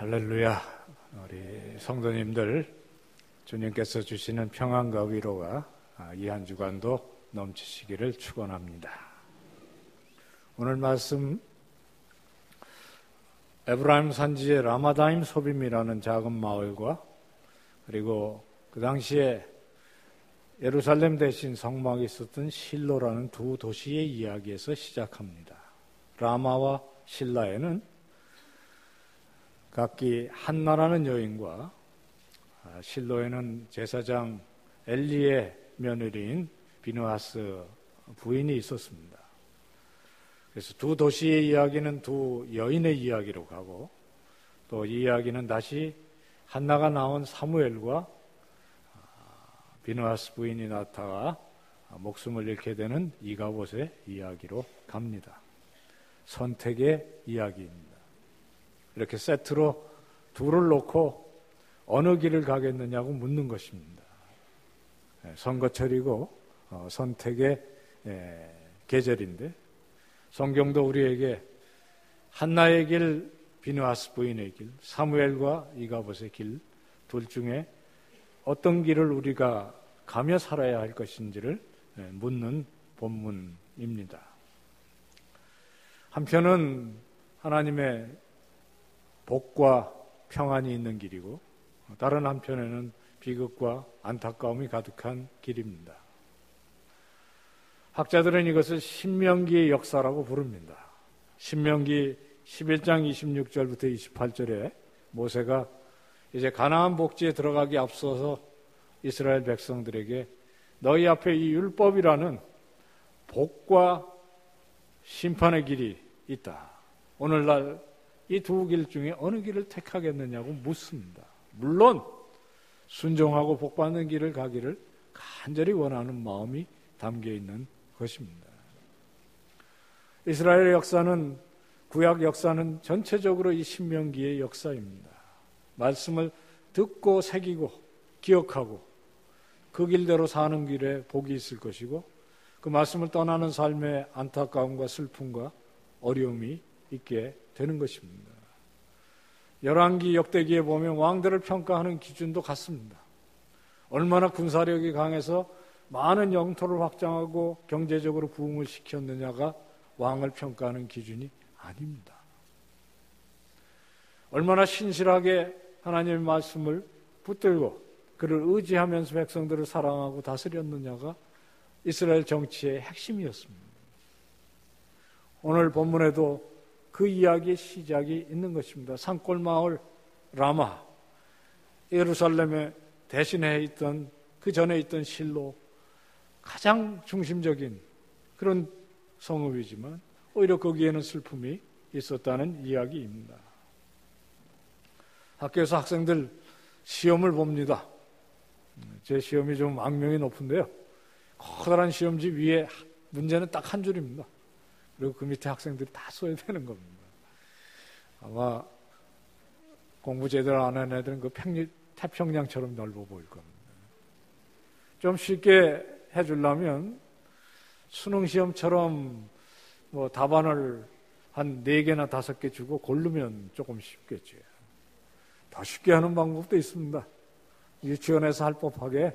할렐루야. 우리 성도님들, 주님께서 주시는 평안과 위로가 이 한 주간도 넘치시기를 축원합니다. 오늘 말씀, 에브라임 산지의 라마다임 소빔이라는 작은 마을과 그리고 그 당시에 예루살렘 대신 성막이 있었던 실로라는 두 도시의 이야기에서 시작합니다. 라마와 실라에는 각기 한나라는 여인과 실로에는 제사장 엘리의 며느리인 비느하스 부인이 있었습니다. 그래서 두 도시의 이야기는 두 여인의 이야기로 가고, 또 이 이야기는 다시 한나가 낳은 사무엘과 비느하스 부인이 나타나 목숨을 잃게 되는 이가봇의 이야기로 갑니다. 선택의 이야기입니다. 이렇게 세트로 둘을 놓고 어느 길을 가겠느냐고 묻는 것입니다. 선거철이고 선택의 계절인데, 성경도 우리에게 한나의 길, 비느하스 부인의 길, 사무엘과 이가봇의 길 둘 중에 어떤 길을 우리가 가며 살아야 할 것인지를 묻는 본문입니다. 한편은 하나님의 복과 평안이 있는 길이고, 다른 한편에는 비극과 안타까움이 가득한 길입니다. 학자들은 이것을 신명기의 역사라고 부릅니다. 신명기 11장 26절부터 28절에 모세가 이제 가나안 복지에 들어가기 앞서서 이스라엘 백성들에게 너희 앞에 이 율법이라는 복과 심판의 길이 있다. 오늘날 이 두 길 중에 어느 길을 택하겠느냐고 묻습니다. 물론 순종하고 복받는 길을 가기를 간절히 원하는 마음이 담겨 있는 것입니다. 이스라엘의 역사는, 구약 역사는 전체적으로 이 신명기의 역사입니다. 말씀을 듣고 새기고 기억하고 그 길대로 사는 길에 복이 있을 것이고, 그 말씀을 떠나는 삶에 안타까움과 슬픔과 어려움이 있게 되는 것입니다. 열왕기 역대기에 보면 왕들을 평가하는 기준도 같습니다. 얼마나 군사력이 강해서 많은 영토를 확장하고 경제적으로 부흥을 시켰느냐가 왕을 평가하는 기준이 아닙니다. 얼마나 신실하게 하나님의 말씀을 붙들고 그를 의지하면서 백성들을 사랑하고 다스렸느냐가 이스라엘 정치의 핵심이었습니다. 오늘 본문에도 그 이야기의 시작이 있는 것입니다. 산골 마을 라마, 예루살렘에 대신해 있던, 그 전에 있던 실로, 가장 중심적인 그런 성읍이지만 오히려 거기에는 슬픔이 있었다는 이야기입니다. 학교에서 학생들 시험을 봅니다. 제 시험이 좀 악명이 높은데요, 커다란 시험지 위에 문제는 딱 한 줄입니다. 그리고 그 밑에 학생들이 다 써야 되는 겁니다. 아마 공부 제대로 안 하는 애들은 그 태평양처럼 넓어 보일 겁니다. 좀 쉽게 해주려면 수능시험처럼 답안을 한 4개나 5개 주고 고르면 조금 쉽겠죠. 더 쉽게 하는 방법도 있습니다. 유치원에서 할 법하게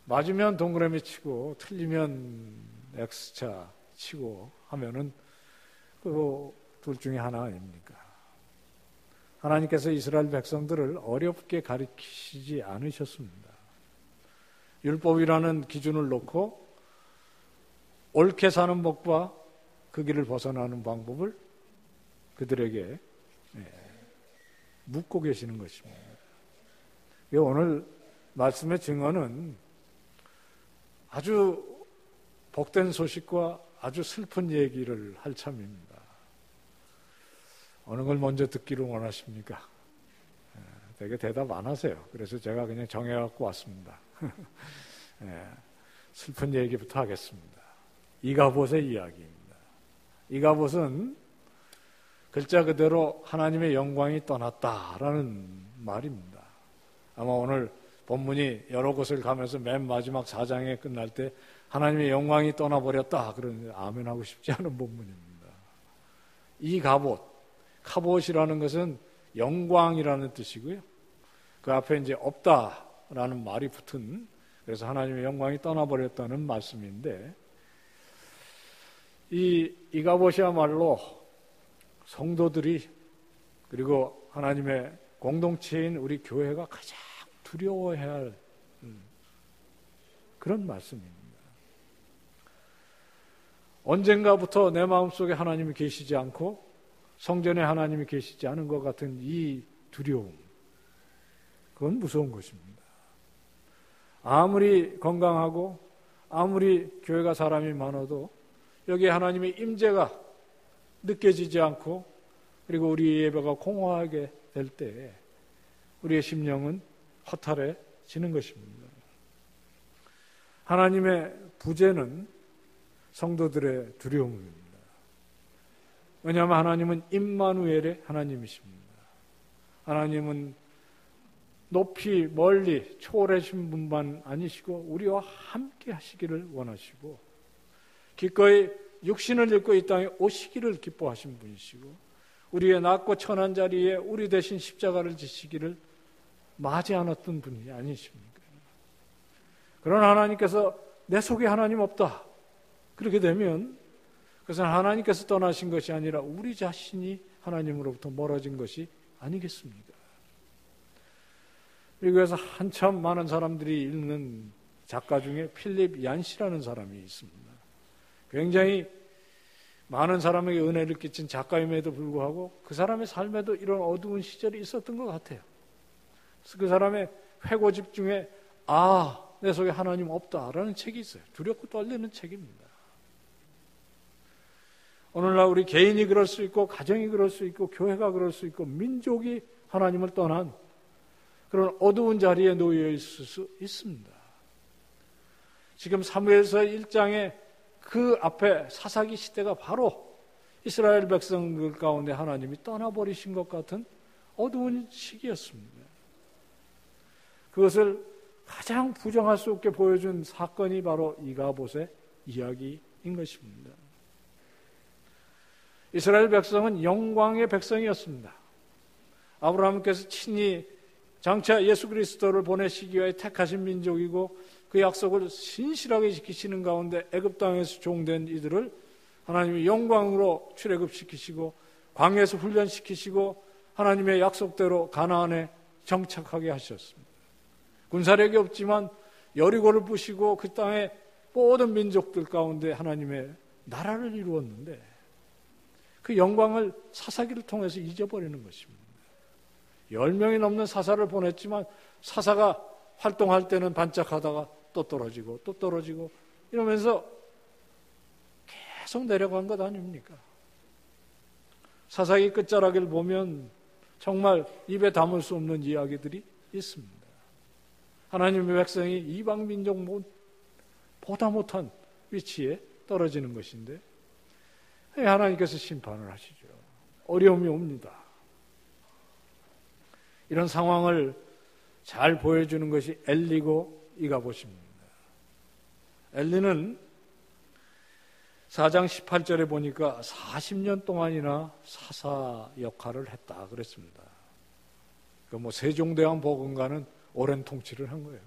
맞으면 동그라미 치고 틀리면 X자 치고 하면은 그 둘 중에 하나 아닙니까? 하나님께서 이스라엘 백성들을 어렵게 가르치지 않으셨습니다. 율법이라는 기준을 놓고 옳게 사는 법과 그 길을 벗어나는 방법을 그들에게 묻고 계시는 것입니다. 오늘 말씀의 증언은 아주 복된 소식과 아주 슬픈 얘기를 할 참입니다. 어느 걸 먼저 듣기를 원하십니까? 되게 대답 안 하세요. 그래서 제가 그냥 정해갖고 왔습니다. 슬픈 얘기부터 하겠습니다. 이가봇의 이야기입니다. 이가봇은 글자 그대로 하나님의 영광이 떠났다라는 말입니다. 아마 오늘 본문이 여러 곳을 가면서 맨 마지막 4장에 끝날 때 하나님의 영광이 떠나버렸다, 그런 아멘 하고 싶지 않은 본문입니다. 이가봇, 카봇이라는 것은 영광이라는 뜻이고요. 그 앞에 이제 없다라는 말이 붙은, 그래서 하나님의 영광이 떠나버렸다는 말씀인데, 이 이가봇이야말로 성도들이, 그리고 하나님의 공동체인 우리 교회가 가장 두려워해야 할 그런 말씀입니다. 언젠가부터 내 마음속에 하나님이 계시지 않고 성전에 하나님이 계시지 않은 것 같은 이 두려움, 그건 무서운 것입니다. 아무리 건강하고 아무리 교회가 사람이 많아도 여기에 하나님의 임재가 느껴지지 않고, 그리고 우리 예배가 공허하게 될 때 우리의 심령은 허탈해지는 것입니다. 하나님의 부재는 성도들의 두려움입니다. 왜냐하면 하나님은 임마누엘의 하나님이십니다. 하나님은 높이 멀리 초월하신 분만 아니시고 우리와 함께 하시기를 원하시고, 기꺼이 육신을 입고 이 땅에 오시기를 기뻐하신 분이시고, 우리의 낮고 천한 자리에 우리 대신 십자가를 지시기를 마지 않았던 분이 아니십니까? 그러나 하나님께서 내 속에 하나님 없다, 그렇게 되면 그것은 하나님께서 떠나신 것이 아니라 우리 자신이 하나님으로부터 멀어진 것이 아니겠습니까? 미국에서 한참 많은 사람들이 읽는 작가 중에 필립 얀시라는 사람이 있습니다. 굉장히 많은 사람에게 은혜를 끼친 작가임에도 불구하고 그 사람의 삶에도 이런 어두운 시절이 있었던 것 같아요. 그래서 그 사람의 회고집 중에 내 속에 하나님 없다라는 책이 있어요. 두렵고 떨리는 책입니다. 오늘날 우리 개인이 그럴 수 있고, 가정이 그럴 수 있고, 교회가 그럴 수 있고, 민족이 하나님을 떠난 그런 어두운 자리에 놓여 있을 수 있습니다. 지금 사무엘서 1장에 그 앞에 사사기 시대가 바로 이스라엘 백성들 가운데 하나님이 떠나버리신 것 같은 어두운 시기였습니다. 그것을 가장 부정할 수 없게 보여준 사건이 바로 이가봇의 이야기인 것입니다. 이스라엘 백성은 영광의 백성이었습니다. 아브라함께서 친히 장차 예수 그리스도를 보내시기 위해 택하신 민족이고, 그 약속을 신실하게 지키시는 가운데 애굽 땅에서 종된 이들을 하나님이 영광으로 출애굽시키시고 광야에서 훈련시키시고 하나님의 약속대로 가나안에 정착하게 하셨습니다. 군사력이 없지만 여리고를 부시고 그 땅의 모든 민족들 가운데 하나님의 나라를 이루었는데, 그 영광을 사사기를 통해서 잊어버리는 것입니다. 10명이 넘는 사사를 보냈지만 사사가 활동할 때는 반짝하다가 또 떨어지고 또 떨어지고 이러면서 계속 내려간 것 아닙니까? 사사기 끝자락을 보면 정말 입에 담을 수 없는 이야기들이 있습니다. 하나님의 백성이 이방 민족 보다 못한 위치에 떨어지는 것인데 하나님께서 심판을 하시죠. 어려움이 옵니다. 이런 상황을 잘 보여주는 것이 엘리고 이가봇입니다. 엘리는 4장 18절에 보니까 40년 동안이나 사사 역할을 했다 그랬습니다. 세종대왕 보건관은 오랜 통치를 한 거예요.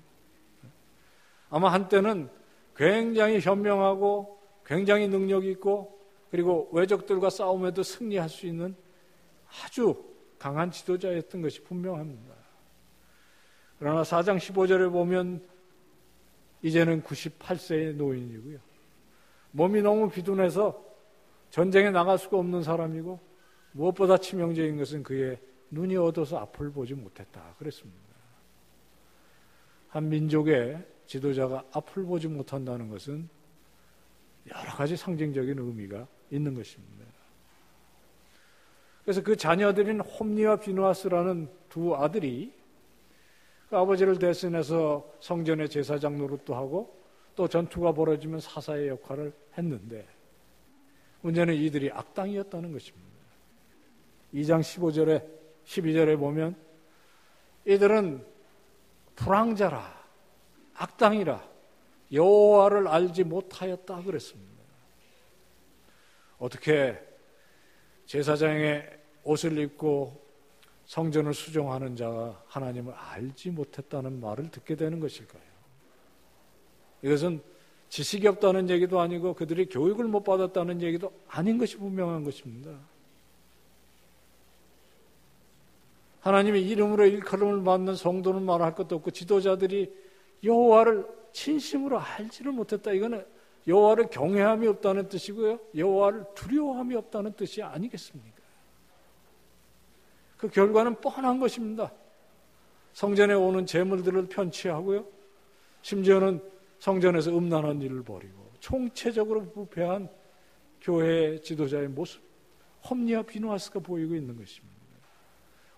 아마 한때는 굉장히 현명하고 굉장히 능력 있고, 그리고 외적들과 싸움에도 승리할 수 있는 아주 강한 지도자였던 것이 분명합니다. 그러나 4장 15절에 보면 이제는 98세의 노인이고요. 몸이 너무 비둔해서 전쟁에 나갈 수가 없는 사람이고, 무엇보다 치명적인 것은 그의 눈이 어두워서 앞을 보지 못했다 그랬습니다. 한 민족의 지도자가 앞을 보지 못한다는 것은 여러 가지 상징적인 의미가 있는 것입니다. 그래서 그 자녀들인 홈니와 비누아스라는 두 아들이 그 아버지를 대신해서 성전의 제사장 노릇도 하고 또 전투가 벌어지면 사사의 역할을 했는데, 문제는 이들이 악당이었다는 것입니다. 2장 15절에 12절에 보면 이들은 불황자라, 악당이라, 여호와를 알지 못하였다 그랬습니다. 어떻게 제사장의 옷을 입고 성전을 수종하는 자가 하나님을 알지 못했다는 말을 듣게 되는 것일까요? 이것은 지식이 없다는 얘기도 아니고 그들이 교육을 못 받았다는 얘기도 아닌 것이 분명한 것입니다. 하나님의 이름으로 일컬음을 받는 성도는 말할 것도 없고 지도자들이 여호와를 진심으로 알지를 못했다. 이거는 여호와를 경외함이 없다는 뜻이고요. 여호와를 두려워함이 없다는 뜻이 아니겠습니까? 그 결과는 뻔한 것입니다. 성전에 오는 제물들을 편취하고요. 심지어는 성전에서 음란한 일을 벌이고 총체적으로 부패한 교회 지도자의 모습, 홈리와 비누아스가 보이고 있는 것입니다.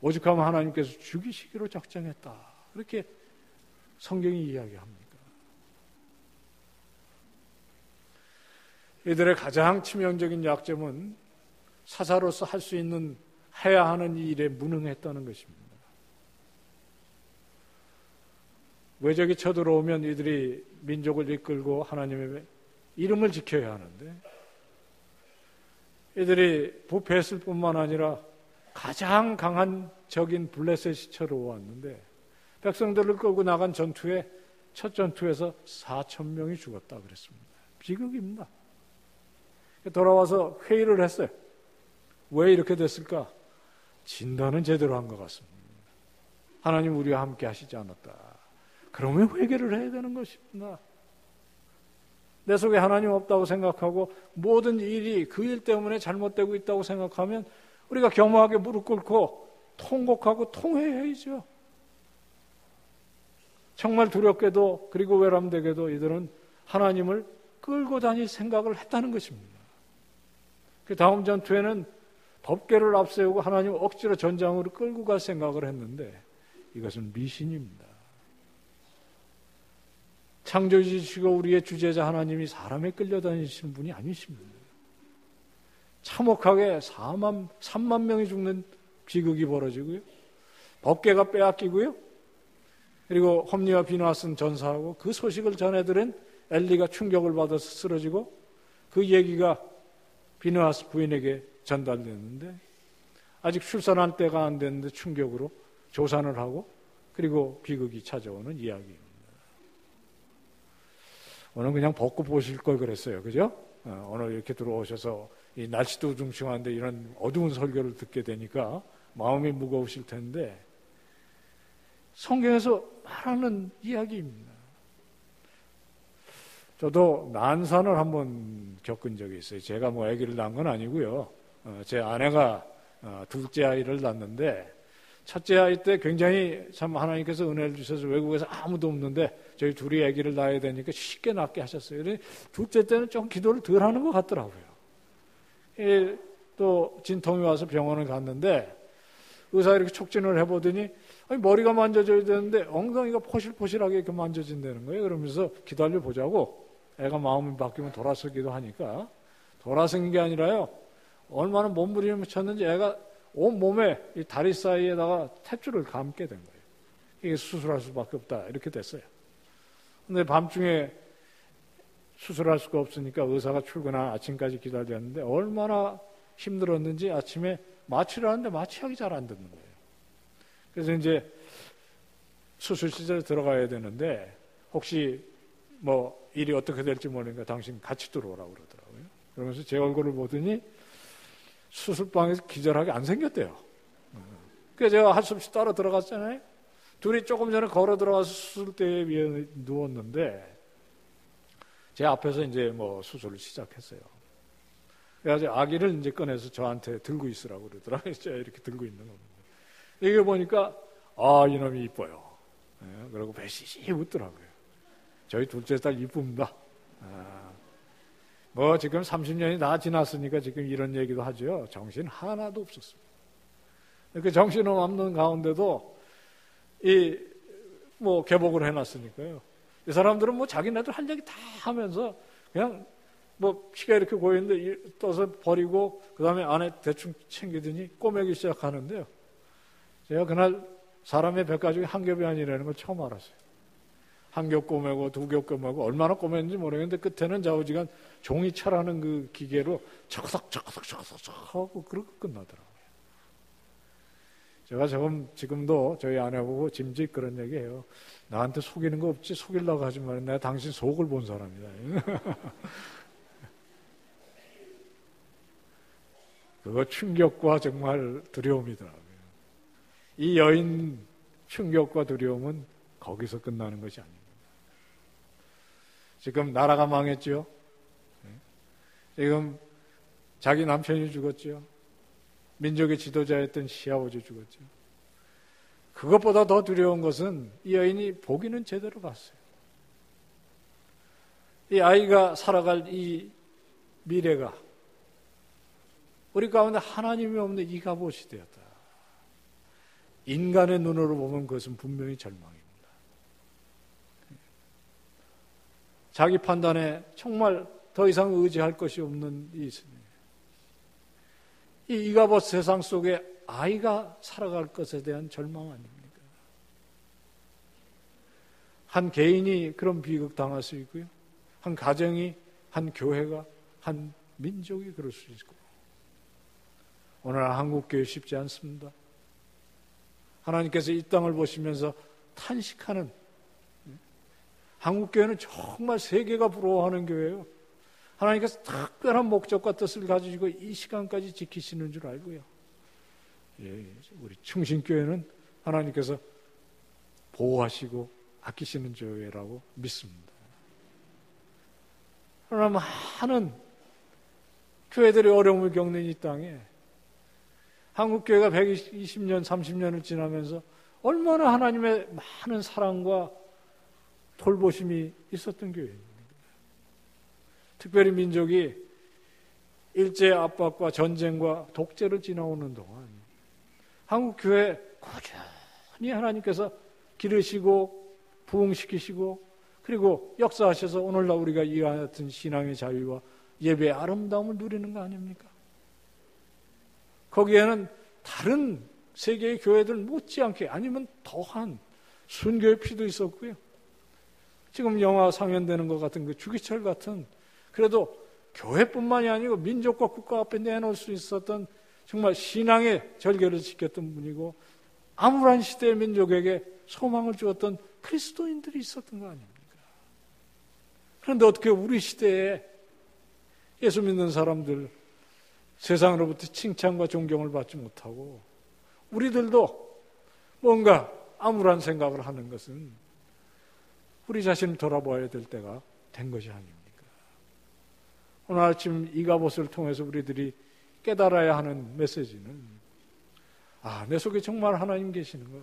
오죽하면 하나님께서 죽이시기로 작정했다. 그렇게 성경이 이야기합니까? 이들의 가장 치명적인 약점은 사사로서 할 수 있는 해야 하는 일에 무능했다는 것입니다. 외적이 쳐들어오면 이들이 민족을 이끌고 하나님의 이름을 지켜야 하는데 이들이 부패했을 뿐만 아니라 가장 강한 적인 블레셋이 쳐들어왔는데 백성들을 끌고 나간 전투에 첫 전투에서 4,000명이 죽었다 그랬습니다. 비극입니다. 돌아와서 회의를 했어요. 왜 이렇게 됐을까? 진단은 제대로 한 것 같습니다. 하나님 우리와 함께 하시지 않았다. 그러면 회개를 해야 되는 것입니다. 내 속에 하나님 없다고 생각하고 모든 일이 그 일 때문에 잘못되고 있다고 생각하면 우리가 겸허하게 무릎 꿇고 통곡하고 통회해야죠. 정말 두렵게도 그리고 외람되게도 이들은 하나님을 끌고 다닐 생각을 했다는 것입니다. 그 다음 전투에는 법궤를 앞세우고 하나님을 억지로 전장으로 끌고 갈 생각을 했는데 이것은 미신입니다. 창조주시고 우리의 주제자 하나님이 사람에 끌려다니시는 분이 아니십니다. 참혹하게 3만 명이 죽는 비극이 벌어지고요. 법궤가 빼앗기고요. 그리고 홈리와 비누아스는 전사하고 그 소식을 전해들은 엘리가 충격을 받아서 쓰러지고 그 얘기가 비누아스 부인에게 전달됐는데 아직 출산할 때가 안 됐는데 충격으로 조산을 하고 그리고 비극이 찾아오는 이야기입니다. 오늘 그냥 벗고 보실 걸 그랬어요. 그죠? 오늘 이렇게 들어오셔서 이 날씨도 우중충한데 이런 어두운 설교를 듣게 되니까 마음이 무거우실 텐데 성경에서 말하는 이야기입니다. 저도 난산을 한번 겪은 적이 있어요. 제가 뭐 아기를 낳은 건 아니고요. 제 아내가 둘째 아이를 낳았는데 첫째 아이 때 굉장히 참 하나님께서 은혜를 주셔서 외국에서 아무도 없는데 저희 둘이 아기를 낳아야 되니까 쉽게 낳게 하셨어요. 둘째 때는 좀 기도를 덜 하는 것 같더라고요. 또 진통이 와서 병원을 갔는데 의사 이렇게 촉진을 해보더니 아니, 머리가 만져져야 되는데 엉덩이가 포실포실하게 이렇게 만져진다는 거예요. 그러면서 기다려보자고 애가 마음이 바뀌면 돌아서기도 하니까 돌아서는 게 아니라요. 얼마나 몸부림을 쳤는지 애가 온 몸에 이 다리 사이에다가 탯줄을 감게 된 거예요. 이게 수술할 수밖에 없다. 이렇게 됐어요. 근데 밤중에 수술할 수가 없으니까 의사가 출근한 아침까지 기다렸는데 얼마나 힘들었는지 아침에 마취를 하는데 마취하기 잘 안 듣는 거예요. 그래서 이제 수술실에 들어가야 되는데 혹시 뭐 일이 어떻게 될지 모르니까 당신 같이 들어오라고 그러더라고요. 그러면서 제 얼굴을 보더니 수술방에서 기절하게 안 생겼대요. 그래서 제가 할 수 없이 따라 들어갔잖아요. 둘이 조금 전에 걸어 들어가서 수술대에 위에 누웠는데 제 앞에서 이제 뭐 수술을 시작했어요. 그래서 아기를 이제 꺼내서 저한테 들고 있으라고 그러더라고요. 제가 이렇게 들고 있는 겁니다. 이게 보니까 이놈이 이뻐요. 그리고 배시시 웃더라고요. 저희 둘째 딸 이쁩니다. 뭐 지금 30년이 다 지났으니까 지금 이런 얘기도 하죠. 정신 하나도 없었습니다. 그 정신 없는 가운데도 뭐 개복을 해놨으니까요. 이 사람들은 뭐 자기네들 할 얘기 다 하면서 그냥 뭐 피가 이렇게 고이는데 떠서 버리고 그 다음에 안에 대충 챙기더니 꼬매기 시작하는데요. 제가 그날 사람의 뱃가죽이 한 겹이 아니라는 걸 처음 알았어요. 한 겹 꼬매고 두 겹 꼬매고 얼마나 꼬맸는지 모르겠는데 끝에는 좌우지간 종이철하는 그 기계로 척석 하고 그러고 끝나더라고요. 제가 지금도 저희 아내보고 짐짓 그런 얘기해요. 나한테 속이는 거 없지? 속이려고 하지 마. 내가 당신 속을 본 사람이다. 그거 충격과 정말 두려움이더라고요. 이 여인 충격과 두려움은 거기서 끝나는 것이 아닙니다. 지금 나라가 망했죠. 지금 자기 남편이 죽었죠. 민족의 지도자였던 시아버지 죽었죠. 그것보다 더 두려운 것은 이 여인이 보기는 제대로 봤어요. 이 아이가 살아갈 이 미래가 우리 가운데 하나님이 없는 이가봇이 되었다. 인간의 눈으로 보면 그것은 분명히 절망입니다. 자기 판단에 정말 더 이상 의지할 것이 없는 이 이가봇 세상 속에 아이가 살아갈 것에 대한 절망 아닙니까? 한 개인이 그런 비극당할 수 있고요. 한 가정이, 한 교회가, 한 민족이 그럴 수 있고. 오늘 한국교회 쉽지 않습니다. 하나님께서 이 땅을 보시면서 탄식하는, 한국교회는 정말 세계가 부러워하는 교회예요. 하나님께서 특별한 목적과 뜻을 가지고 이 시간까지 지키시는 줄 알고요. 우리 충신교회는 하나님께서 보호하시고 아끼시는 교회라고 믿습니다. 그러나 많은 교회들이 어려움을 겪는 이 땅에 한국교회가 120년, 30년을 지나면서 얼마나 하나님의 많은 사랑과 돌보심이 있었던 교회입니다. 특별히 민족이 일제 압박과 전쟁과 독재를 지나오는 동안 한국교회 꾸준히 하나님께서 기르시고 부흥시키시고 그리고 역사하셔서 오늘날 우리가 이와 같은 신앙의 자유와 예배의 아름다움을 누리는 거 아닙니까? 거기에는 다른 세계의 교회들 못지않게 아니면 더한 순교의 피도 있었고요. 지금 영화 상연되는 것 같은 그 주기철 같은 그래도 교회뿐만이 아니고 민족과 국가 앞에 내놓을 수 있었던 정말 신앙의 절개를 지켰던 분이고 암울한 시대의 민족에게 소망을 주었던 그리스도인들이 있었던 거 아닙니까? 그런데 어떻게 우리 시대에 예수 믿는 사람들 세상으로부터 칭찬과 존경을 받지 못하고 우리들도 뭔가 암울한 생각을 하는 것은 우리 자신을 돌아봐야 될 때가 된 것이 아닙니까? 오늘 아침 이가봇을 통해서 우리들이 깨달아야 하는 메시지는 내 속에 정말 하나님 계시는가?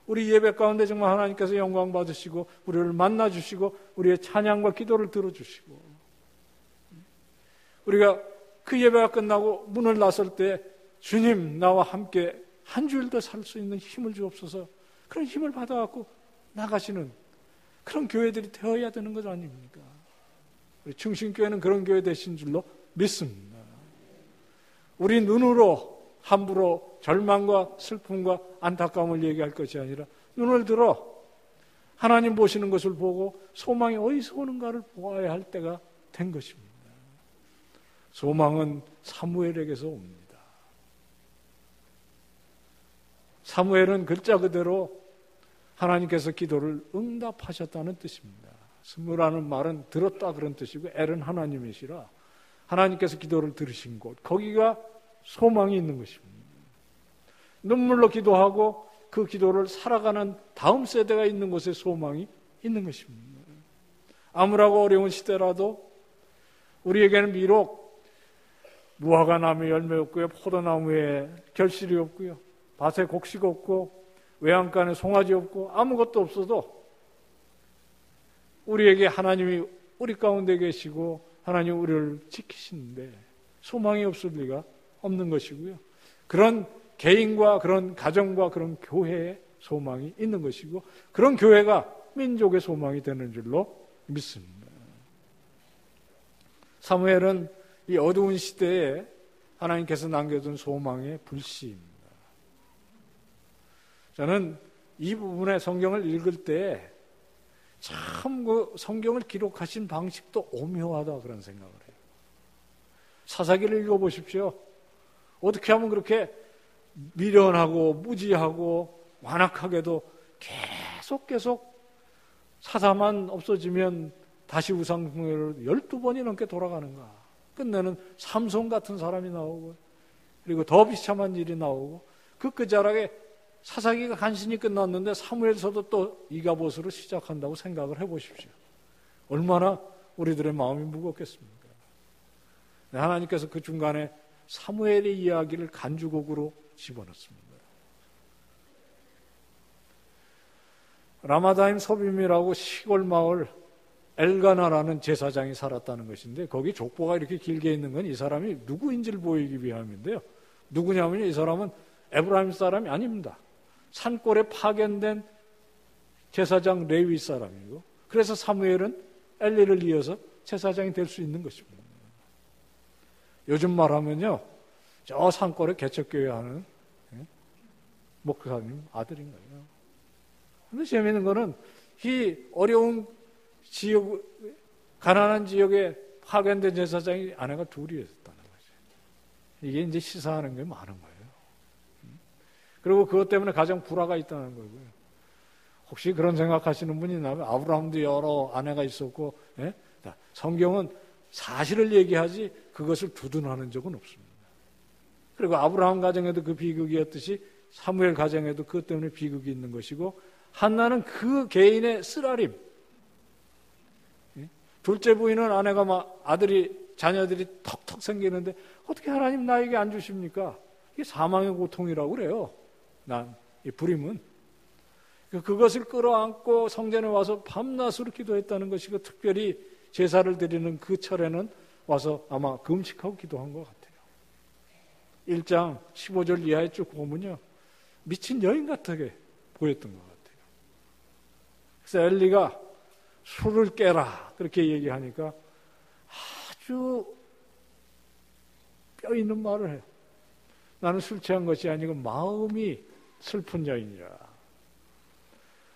우리 예배 가운데 정말 하나님께서 영광 받으시고 우리를 만나주시고 우리의 찬양과 기도를 들어주시고 우리가 그 예배가 끝나고 문을 나설 때 주님 나와 함께 한 주일 더 살 수 있는 힘을 주옵소서 그런 힘을 받아갖고 나가시는 그런 교회들이 되어야 되는 것 아닙니까? 우리 충신교회는 그런 교회 되신 줄로 믿습니다. 우리 눈으로 함부로 절망과 슬픔과 안타까움을 얘기할 것이 아니라 눈을 들어 하나님 보시는 것을 보고 소망이 어디서 오는가를 보아야 할 때가 된 것입니다. 소망은 사무엘에게서 옵니다. 사무엘은 글자 그대로 하나님께서 기도를 응답하셨다는 뜻입니다. 스무라는 말은 들었다 그런 뜻이고 엘은 하나님이시라 하나님께서 기도를 들으신 곳 거기가 소망이 있는 것입니다. 눈물로 기도하고 그 기도를 살아가는 다음 세대가 있는 곳에 소망이 있는 것입니다. 암울하고 어려운 시대라도 우리에게는 비록 무화과 나무에 열매 없고요, 포도나무에 결실이 없고요, 밭에 곡식 없고 외양간에 송아지 없고 아무것도 없어도 우리에게 하나님이 우리 가운데 계시고 하나님 우리를 지키시는데 소망이 없을 리가 없는 것이고요. 그런 개인과 그런 가정과 그런 교회에 소망이 있는 것이고 그런 교회가 민족의 소망이 되는 줄로 믿습니다. 사무엘은 이 어두운 시대에 하나님께서 남겨둔 소망의 불씨입니다. 저는 이 부분의 성경을 읽을 때 참 그 성경을 기록하신 방식도 오묘하다 그런 생각을 해요. 사사기를 읽어보십시오. 어떻게 하면 그렇게 미련하고 무지하고 완악하게도 계속 사사만 없어지면 다시 우상숭배로 12번이 넘게 돌아가는가. 끝내는 삼손 같은 사람이 나오고, 그리고 더 비참한 일이 나오고, 그 끝자락에 사사기가 간신히 끝났는데 사무엘서도 또 이가봇으로 시작한다고 생각을 해보십시오. 얼마나 우리들의 마음이 무겁겠습니까? 하나님께서 그 중간에 사무엘의 이야기를 간주곡으로 집어넣습니다. 라마다임 소빔이라고 시골 마을 엘가나라는 제사장이 살았다는 것인데, 거기 족보가 이렇게 길게 있는 건 이 사람이 누구인지를 보이기 위함인데요. 누구냐면 이 사람은 에브라임 사람이 아닙니다. 산골에 파견된 제사장 레위 사람이고, 그래서 사무엘은 엘리를 이어서 제사장이 될 수 있는 것입니다. 요즘 말하면요, 저 산골에 개척교회 하는 목사님 아들인 거예요. 근데 재미있는 거는 이 어려운 지역, 가난한 지역에 파견된 제사장이 아내가 둘이었다는 거죠. 이게 이제 시사하는 게 많은 거예요. 그리고 그것 때문에 가장 불화가 있다는 거고요. 혹시 그런 생각하시는 분이 있나요? 아브라함도 여러 아내가 있었고, 예? 성경은 사실을 얘기하지 그것을 두둔하는 적은 없습니다. 그리고 아브라함 가정에도 그 비극이었듯이 사무엘 가정에도 그것 때문에 비극이 있는 것이고, 한나는 그 개인의 쓰라림. 둘째 부인은 아내가 막 자녀들이 턱턱 생기는데 어떻게 하나님 나에게 안 주십니까? 이게 사망의 고통이라고 그래요. 이 불임은. 그것을 끌어안고 성전에 와서 밤낮으로 기도했다는 것이고, 특별히 제사를 드리는 그 철에는 와서 아마 금식하고 기도한 것 같아요. 1장 15절 이하에 쭉 보면요, 미친 여인 같게 보였던 것 같아요. 그래서 엘리가 술을 깨라 그렇게 얘기하니까 아주 뼈 있는 말을 해요. 나는 술 취한 것이 아니고 마음이 슬픈 여인이라.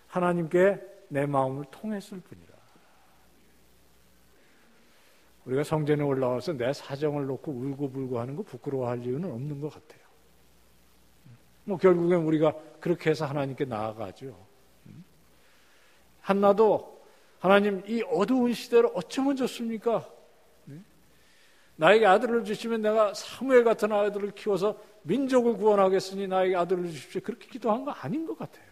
하나님께 내 마음을 통했을 뿐이라. 우리가 성전에 올라와서 내 사정을 놓고 울고불고 하는 거 부끄러워할 이유는 없는 것 같아요. 결국엔 우리가 그렇게 해서 하나님께 나아가죠. 한나도 하나님 이 어두운 시대를 어쩌면 좋습니까? 나에게 아들을 주시면 내가 사무엘 같은 아들을 키워서 민족을 구원하겠으니 나에게 아들을 주십시오. 그렇게 기도한 거 아닌 것 같아요.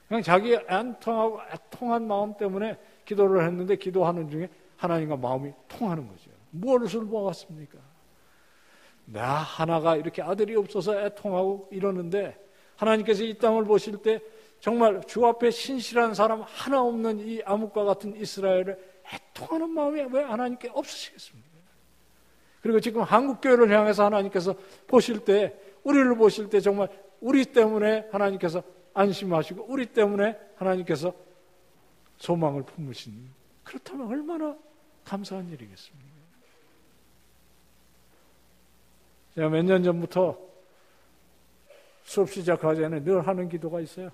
그냥 자기 애통하고 애통한 마음 때문에 기도를 했는데, 기도하는 중에 하나님과 마음이 통하는 거죠. 무엇을 모았습니까? 나 하나가 이렇게 아들이 없어서 애통하고 이러는데, 하나님께서 이 땅을 보실 때 정말 주 앞에 신실한 사람 하나 없는 이 암흑과 같은 이스라엘을 애통하는 마음이 왜 하나님께 없으시겠습니까? 그리고 지금 한국교회를 향해서 하나님께서 보실 때, 우리를 보실 때 정말 우리 때문에 하나님께서 안심하시고 우리 때문에 하나님께서 소망을 품으신, 그렇다면 얼마나 감사한 일이겠습니까? 제가 몇 년 전부터 수업 시작하기 전에 늘 하는 기도가 있어요.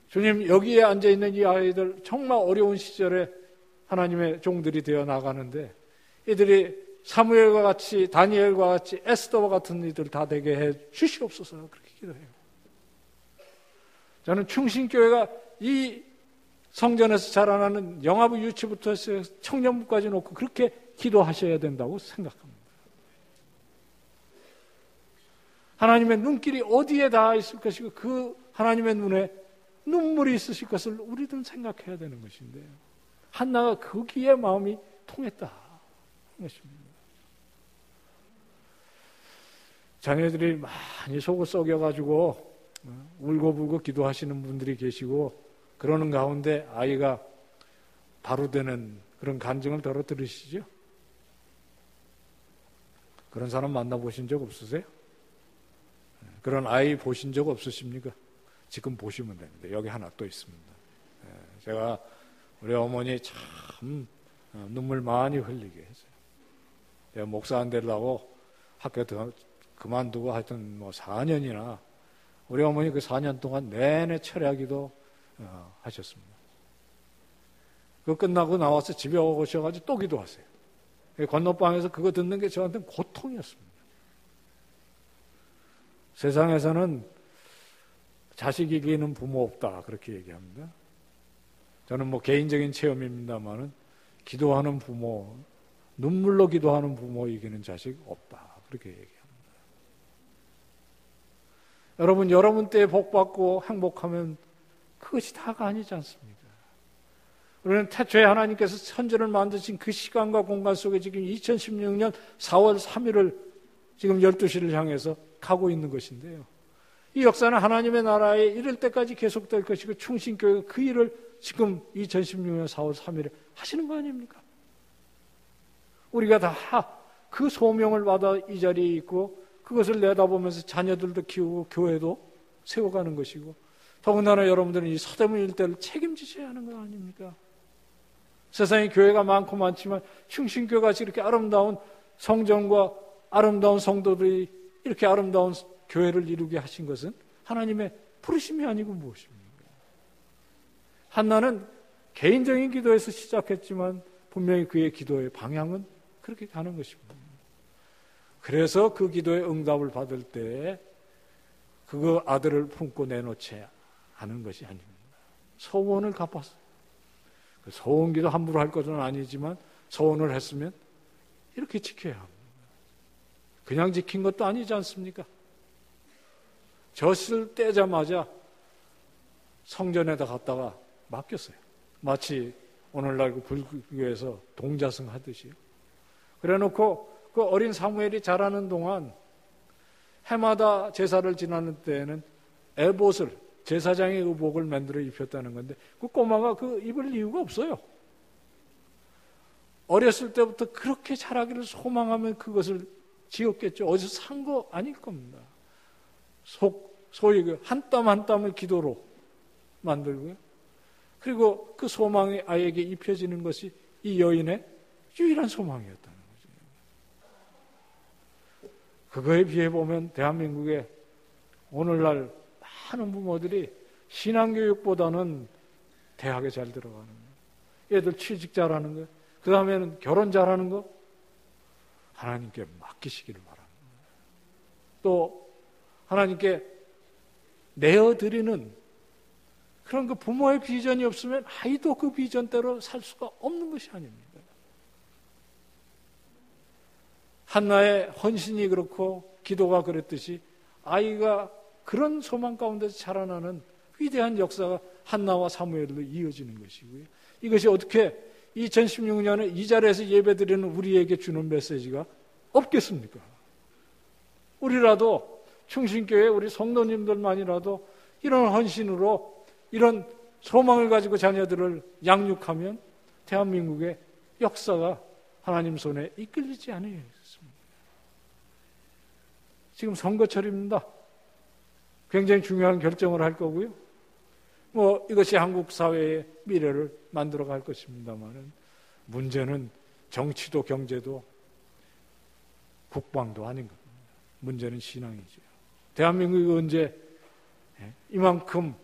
주님, 여기에 앉아있는 이 아이들 정말 어려운 시절에 하나님의 종들이 되어 나가는데, 이들이 사무엘과 같이, 다니엘과 같이, 에스더와 같은 이들 다 되게 해 주시옵소서. 그렇게 기도해요. 저는 충신교회가 이 성전에서 자라나는 영아부 유치부터 해서 청년부까지 놓고 그렇게 기도하셔야 된다고 생각합니다. 하나님의 눈길이 어디에 닿아 있을 것이고 그 하나님의 눈에 눈물이 있으실 것을 우리들은 생각해야 되는 것인데요. 한나가 거기에 마음이 통했다. 것입니다. 자녀들이 많이 속을 썩여가지고 울고불고 기도하시는 분들이 계시고, 그러는 가운데 아이가 바로 되는 그런 간증을 들어 들으시죠? 그런 사람 만나보신 적 없으세요? 그런 아이 보신 적 없으십니까? 지금 보시면 됩니다. 여기 하나 또 있습니다. 제가 우리 어머니 참 눈물 많이 흘리게 했어요. 제가 목사 안 되려고 학교 그만두고 하여튼 4년이나 우리 어머니 그 4년 동안 내내 철야기도 하셨습니다. 그거 끝나고 나와서 집에 오셔가지고 또 기도하세요. 건너방에서 그거 듣는 게 저한테는 고통이었습니다. 세상에서는 자식 이기는 부모 없다 그렇게 얘기합니다. 저는 뭐 개인적인 체험입니다만은 기도하는 부모, 눈물로 기도하는 부모 이기는 자식 없다 그렇게 얘기합니다. 여러분 때에 복 받고 행복하면 그것이 다가 아니지 않습니까? 우리는 태초에 하나님께서 천지를 만드신 그 시간과 공간 속에 지금 2016년 4월 3일을 지금 12시를 향해서 가고 있는 것인데요. 이 역사는 하나님의 나라에 이를 때까지 계속될 것이고 충신교회가 그 일을 지금 2016년 4월 3일에 하시는 거 아닙니까? 우리가 다 그 소명을 받아 이 자리에 있고 그것을 내다보면서 자녀들도 키우고 교회도 세워가는 것이고 더군다나 여러분들은 이 서대문 일대를 책임지셔야 하는 거 아닙니까? 세상에 교회가 많고 많지만 충신교회같이 이렇게 아름다운 성전과 아름다운 성도들이 이렇게 아름다운 교회를 이루게 하신 것은 하나님의 부르심이 아니고 무엇입니까? 한나는 개인적인 기도에서 시작했지만 분명히 그의 기도의 방향은 그렇게 가는 것입니다. 그래서 그 기도의 응답을 받을 때 그 아들을 품고 내놓지 않은 것이 아닙니다. 소원을 갚았어요. 그 소원기도 함부로 할 것은 아니지만 소원을 했으면 이렇게 지켜야 합니다. 그냥 지킨 것도 아니지 않습니까? 젖을 떼자마자 성전에다 갔다가 맡겼어요. 마치 오늘날 그 불교에서 동자승 하듯이요. 그래놓고 그 어린 사무엘이 자라는 동안 해마다 제사를 지나는 때에는 에봇을 제사장의 의복을 만들어 입혔다는 건데 그 꼬마가 그 입을 이유가 없어요. 어렸을 때부터 그렇게 자라기를 소망하면 그것을 지었겠죠. 어디서 산 거 아닐 겁니다. 소위 그 한 땀 한 땀을 기도로 만들고요. 그리고 그 소망이 아이에게 입혀지는 것이 이 여인의 유일한 소망이었다는 거죠. 그거에 비해 보면 대한민국의 오늘날 많은 부모들이 신앙교육보다는 대학에 잘 들어가는 거, 애들 취직 잘하는 거, 그 다음에는 결혼 잘하는 거, 하나님께 맡기시기를 바랍니다. 또 하나님께 내어드리는 그런 그 부모의 비전이 없으면 아이도 그 비전대로 살 수가 없는 것이 아닙니다. 한나의 헌신이 그렇고 기도가 그랬듯이 아이가 그런 소망 가운데서 자라나는 위대한 역사가 한나와 사무엘로 이어지는 것이고요. 이것이 어떻게 2016년에 이 자리에서 예배드리는 우리에게 주는 메시지가 없겠습니까? 우리라도 충신교회 우리 성도님들만이라도 이런 헌신으로 이런 소망을 가지고 자녀들을 양육하면 대한민국의 역사가 하나님 손에 이끌리지 않겠습니다. 지금 선거철입니다. 굉장히 중요한 결정을 할 거고요. 뭐 이것이 한국 사회의 미래를 만들어 갈 것입니다만은 문제는 정치도 경제도 국방도 아닌 겁니다. 문제는 신앙이죠. 대한민국이 언제 이만큼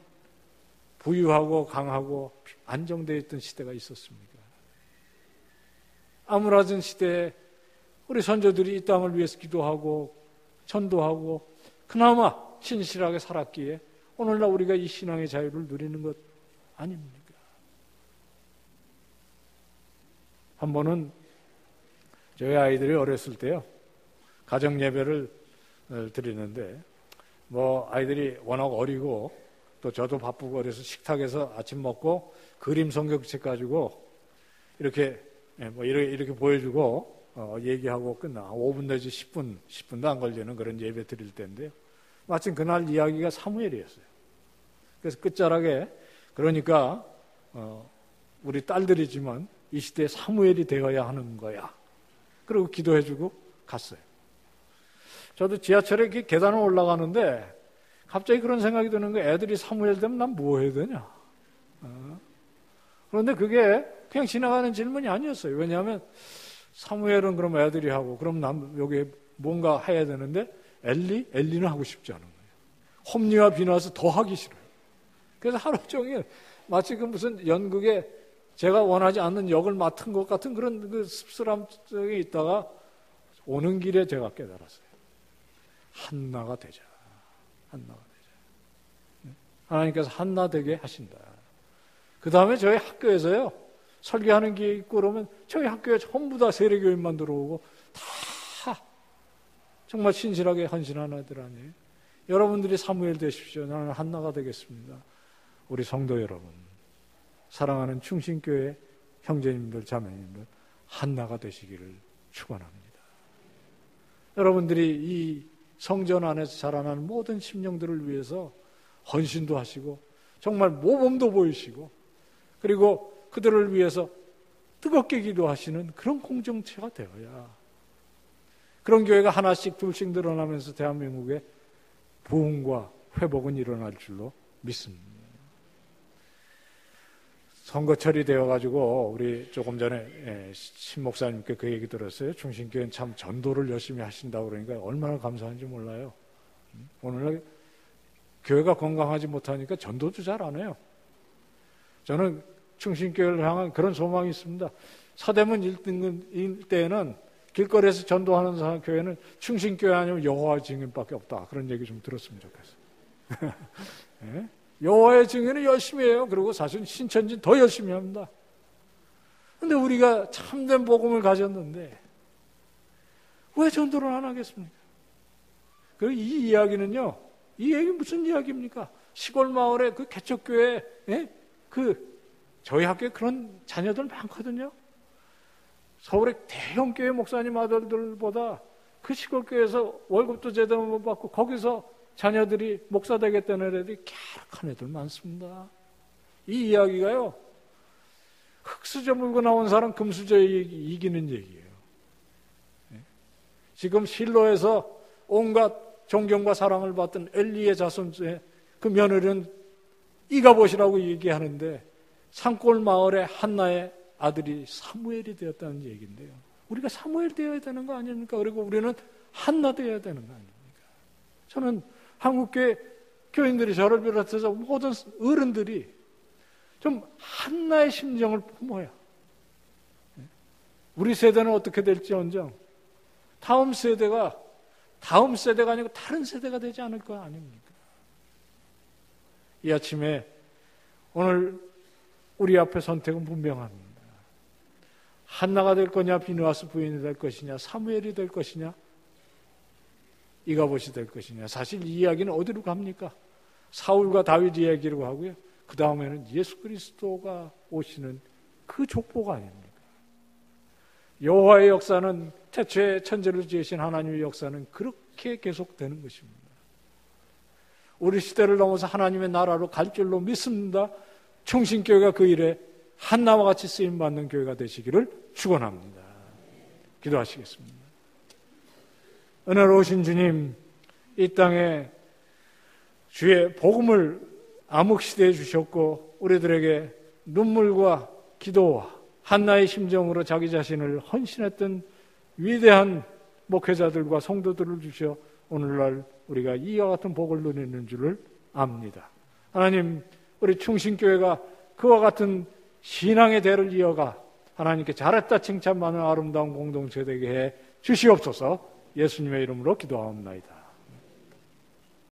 부유하고 강하고 안정되어 있던 시대가 있었습니까? 암울하던 시대에 우리 선조들이 이 땅을 위해서 기도하고 전도하고 그나마 신실하게 살았기에 오늘날 우리가 이 신앙의 자유를 누리는 것 아닙니까? 한 번은 저희 아이들이 어렸을 때요, 가정 예배를 드리는데 뭐 아이들이 워낙 어리고 또 저도 바쁘고 그래서 식탁에서 아침 먹고 그림 성경책 가지고 이렇게 이렇게 보여주고 얘기하고 끝나 5분 내지 10분도 안 걸리는 그런 예배 드릴 때인데요. 마침 그날 이야기가 사무엘이었어요. 그래서 끝자락에 그러니까 우리 딸들이지만 이 시대에 사무엘이 되어야 하는 거야. 그리고 기도해주고 갔어요. 저도 지하철에 이렇게 계단을 올라가는데 갑자기 그런 생각이 드는 거예요. 애들이 사무엘 되면 난 뭐 해야 되냐. 그런데 그게 그냥 지나가는 질문이 아니었어요. 왜냐하면 사무엘은 그럼 애들이 하고 그럼 난 여기 뭔가 해야 되는데 엘리는 하고 싶지 않은 거예요. 홈리와 비나와서 더 하기 싫어요. 그래서 하루 종일 마치 그 무슨 연극에 제가 원하지 않는 역을 맡은 것 같은 그런 그 씁쓸함 속에 있다가 오는 길에 제가 깨달았어요. 한나가 되자. 한나가 되자. 하나님께서 한나 되게 하신다. 그 다음에 저희 학교에서요, 설교하는 게 있고 그러면 저희 학교에 전부 다 세례교인만 들어오고 다 정말 신실하게 헌신하는 애들 아니에요. 여러분들이 사무엘 되십시오. 나는 한나가 되겠습니다. 우리 성도 여러분, 사랑하는 충신교회 형제님들, 자매님들, 한나가 되시기를 축원합니다. 여러분들이 이 성전 안에서 자라나는 모든 심령들을 위해서 헌신도 하시고 정말 모범도 보이시고 그리고 그들을 위해서 뜨겁게 기도하시는 그런 공동체가 되어야 그런 교회가 하나씩 둘씩 늘어나면서 대한민국에 부흥과 회복은 일어날 줄로 믿습니다. 선거철이 되어가지고 우리 조금 전에 신 목사님께 그 얘기 들었어요. 충신교회는 참 전도를 열심히 하신다고 그러니까 얼마나 감사한지 몰라요. 오늘날 교회가 건강하지 못하니까 전도도 잘 안 해요. 저는 충신교회를 향한 그런 소망이 있습니다. 서대문 1등급 때에는 길거리에서 전도하는 교회는 충신교회 아니면 여호와의 증인밖에 없다. 그런 얘기 좀 들었으면 좋겠어요. 네? 여호와의 증인은 열심히 해요. 그리고 사실 신천지는 더 열심히 합니다. 그런데 우리가 참된 복음을 가졌는데 왜 전도를 안 하겠습니까? 그리고 이 이야기는요, 이 얘기 무슨 이야기입니까? 시골 마을에 그 개척교회, 저희 학교에 그런 자녀들 많거든요. 서울의 대형 교회 목사님 아들들보다 그 시골 교회에서 월급도 제대로 못 받고 거기서 자녀들이 목사 되겠다는 애들이 갸륵한 애들 많습니다. 이 이야기가요, 흙수저 물고 나온 사람 금수저 이기는 얘기예요. 지금 실로에서 온갖 존경과 사랑을 받던 엘리의 자손의 그 며느리는 이가봇이라고 얘기하는데 산골 마을의 한나의 아들이 사무엘이 되었다는 얘기인데요. 우리가 사무엘 되어야 되는 거 아닙니까? 그리고 우리는 한나 되어야 되는 거 아닙니까? 저는 한국교회 교인들이 저를 비롯해서 모든 어른들이 좀 한나의 심정을 품어야 우리 세대는 어떻게 될지언정 다음 세대가 아니고 다른 세대가 되지 않을 거 아닙니까? 이 아침에 오늘 우리 앞에 선택은 분명합니다. 한나가 될 거냐, 비느하스 부인이 될 것이냐, 사무엘이 될 것이냐, 이가봇이 될 것이냐. 사실 이 이야기는 어디로 갑니까? 사울과 다윗 이야기라고 하고요. 그 다음에는 예수 그리스도가 오시는 그 족보가 아닙니까? 여호와의 역사는 태초에 천지를 지으신 하나님의 역사는 그렇게 계속되는 것입니다. 우리 시대를 넘어서 하나님의 나라로 갈 줄로 믿습니다. 충신교회가 그 일에 한나와 같이 쓰임받는 교회가 되시기를 축원합니다. 기도하시겠습니다. 은혜로우신 주님, 이 땅에 주의 복음을 암흑시대에 주셨고 우리들에게 눈물과 기도와 한나의 심정으로 자기 자신을 헌신했던 위대한 목회자들과 성도들을 주셔 오늘날 우리가 이와 같은 복을 누리는 줄을 압니다. 하나님, 우리 충신교회가 그와 같은 신앙의 대를 이어가 하나님께 잘했다 칭찬받는 아름다운 공동체 되게 해 주시옵소서. 예수님의 이름으로 기도하옵나이다.